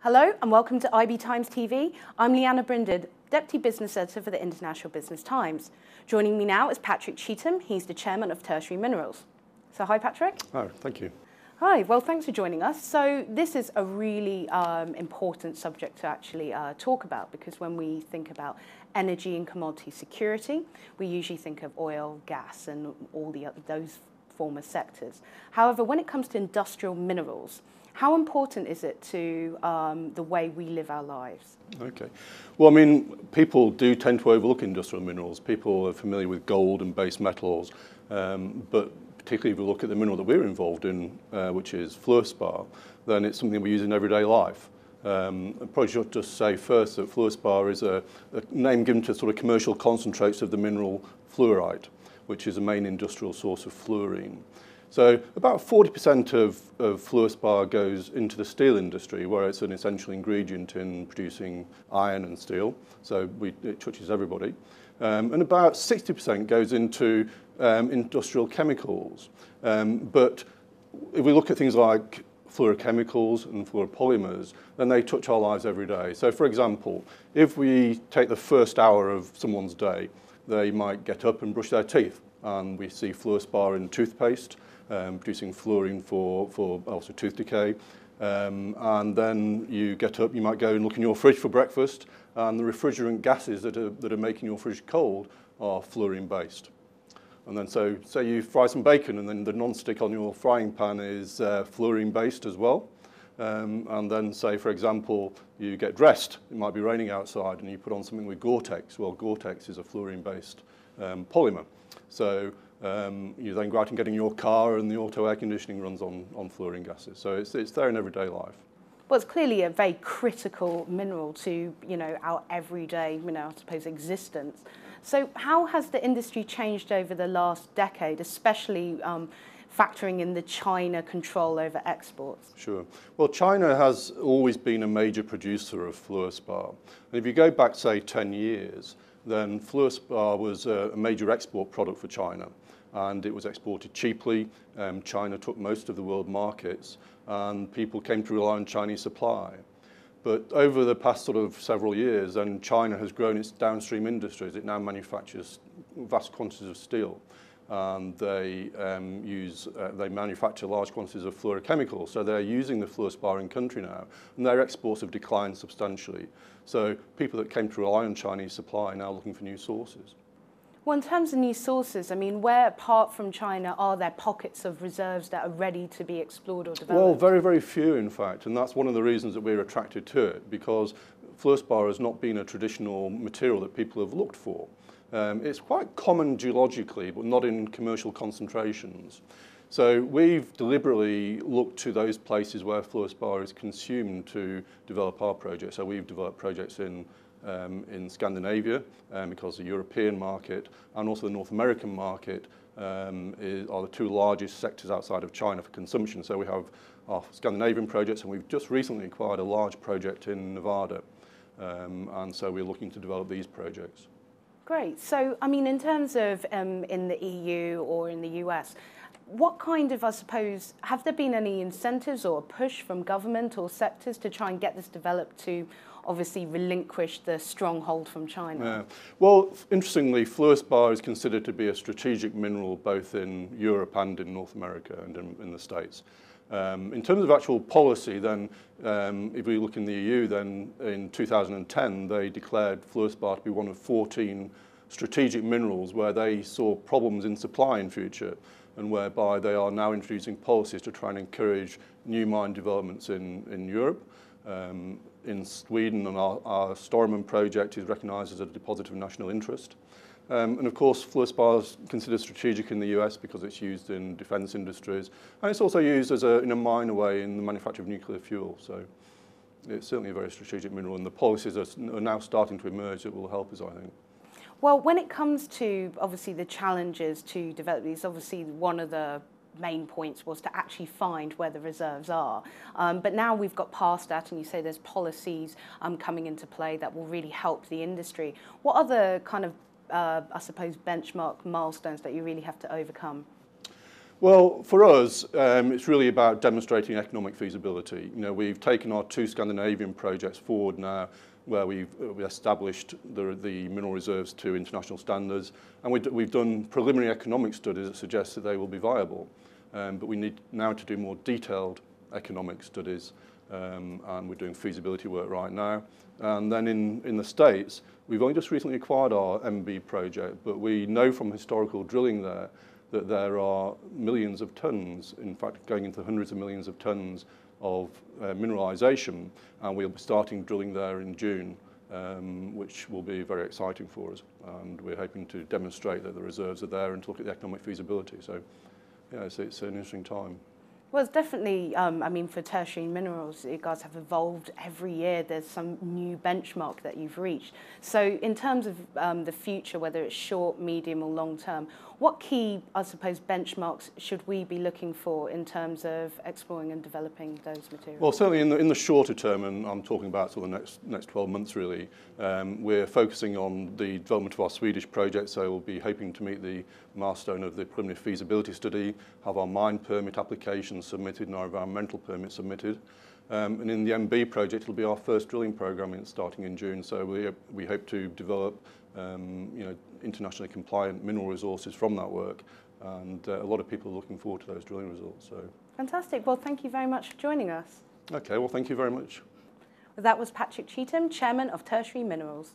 Hello and welcome to IBTimes TV. I'm Leanna Brinded, Deputy Business Editor for the International Business Times. Joining me now is Patrick Cheetham. He's the Chairman of Tertiary Minerals. So hi Patrick. Oh, thank you. Hi, well thanks for joining us. So this is a really important subject to actually talk about, because when we think about energy and commodity security, we usually think of oil, gas and all those former sectors. However, when it comes to industrial minerals, how important is it to the way we live our lives? Okay. Well, I mean, people do tend to overlook industrial minerals. People are familiar with gold and base metals, but particularly if we look at the mineral that we're involved in, which is Fluorspar, then it's something we use in everyday life. I probably should just say first that Fluorspar is a name given to sort of commercial concentrates of the mineral fluorite, which is a main industrial source of fluorine. So about 40% of Fluorspar goes into the steel industry, where it's an essential ingredient in producing iron and steel, so it touches everybody. And about 60% goes into industrial chemicals. But if we look at things like fluorochemicals and fluoropolymers, then they touch our lives every day. So for example, if we take the first hour of someone's day, they might get up and brush their teeth, and we see Fluorspar in toothpaste, producing fluorine for also tooth decay. And then you get up, you might go and look in your fridge for breakfast, and the refrigerant gases that are making your fridge cold are fluorine based. And then so say you fry some bacon, and then the non-stick on your frying pan is fluorine based as well. And then say, for example, you get dressed, it might be raining outside, and you put on something with Gore-Tex. Well, Gore-Tex is a fluorine based polymer. So you then go out and get in your car, and the auto air conditioning runs on fluorine gases. So it's there in everyday life. Well, it's clearly a very critical mineral to, our everyday, I suppose, existence. So how has the industry changed over the last decade, especially factoring in the China control over exports? Sure. Well, China has always been a major producer of Fluorspar. And if you go back, say, 10 years, then Fluorspar was a major export product for China, and it was exported cheaply. China took most of the world markets, and people came to rely on Chinese supply. But over the past sort of several years, then China has grown its downstream industries. It now manufactures vast quantities of steel, and they manufacture large quantities of fluorochemicals. So they're using the Fluorspar in country now, and their exports have declined substantially. So people that came to rely on Chinese supply are now looking for new sources. Well, in terms of new sources, I mean, where apart from China are there pockets of reserves that are ready to be explored or developed? Well, very, very few, in fact, and that's one of the reasons that we're attracted to it, because Fluorspar has not been a traditional material that people have looked for. It's quite common geologically, but not in commercial concentrations. So we've deliberately looked to those places where Fluorspar is consumed to develop our projects. So we've developed projects in Scandinavia, because the European market and also the North American market are the two largest sectors outside of China for consumption. So we have our Scandinavian projects, and we've just recently acquired a large project in Nevada. And so we're looking to develop these projects. Great. So, I mean, in terms of in the EU or in the US, what kind of, I suppose, have there been any incentives or a push from government or sectors to try and get this developed to obviously relinquish the stronghold from China? Yeah. Well, interestingly, Fluorspar is considered to be a strategic mineral both in Europe and in North America and in the States. In terms of actual policy, then, if we look in the EU, then in 2010, they declared Fluorspar to be one of 14 strategic minerals where they saw problems in supply in future, and whereby they are now introducing policies to try and encourage new mine developments in Europe. In Sweden, and our Storuman project is recognised as a deposit of national interest. And of course, Fluorspar is considered strategic in the US because it's used in defence industries, and it's also used in a minor way in the manufacture of nuclear fuel. So it's certainly a very strategic mineral, and the policies are now starting to emerge that will help us, I think. Well, when it comes to obviously the challenges to develop these, obviously one of the main points was to actually find where the reserves are. But now we've got past that, and you say there's policies coming into play that will really help the industry. What other kind of, I suppose, benchmark milestones that you really have to overcome? Well, for us, it's really about demonstrating economic feasibility. You know, we've taken our 2 Scandinavian projects forward now, where we've established the mineral reserves to international standards, and we've done preliminary economic studies that suggest that they will be viable. But we need now to do more detailed economic studies, and we're doing feasibility work right now. And then in the States, we've only just recently acquired our MB project, but we know from historical drilling there that there are millions of tons, in fact going into hundreds of millions of tons of mineralisation, and we'll be starting drilling there in June, which will be very exciting for us. And we're hoping to demonstrate that the reserves are there and to look at the economic feasibility. So yeah, it's an interesting time. Well, it's definitely, I mean, for tertiary minerals, you guys have evolved every year. There's some new benchmark that you've reached. So in terms of the future, whether it's short, medium or long term, what key, I suppose, benchmarks should we be looking for in terms of exploring and developing those materials? Well, certainly in the shorter term, and I'm talking about sort of the next 12 months really, we're focusing on the development of our Swedish project, so we'll be hoping to meet the milestone of the preliminary feasibility study, have our mine permit application submitted and our environmental permit submitted. And in the MB project, it'll be our first drilling program starting in June, so we hope to develop you know, internationally compliant mineral resources from that work, and a lot of people are looking forward to those drilling results. So. Fantastic. Well, thank you very much for joining us. Okay, well, thank you very much. That was Patrick Cheetham, Chairman of Tertiary Minerals.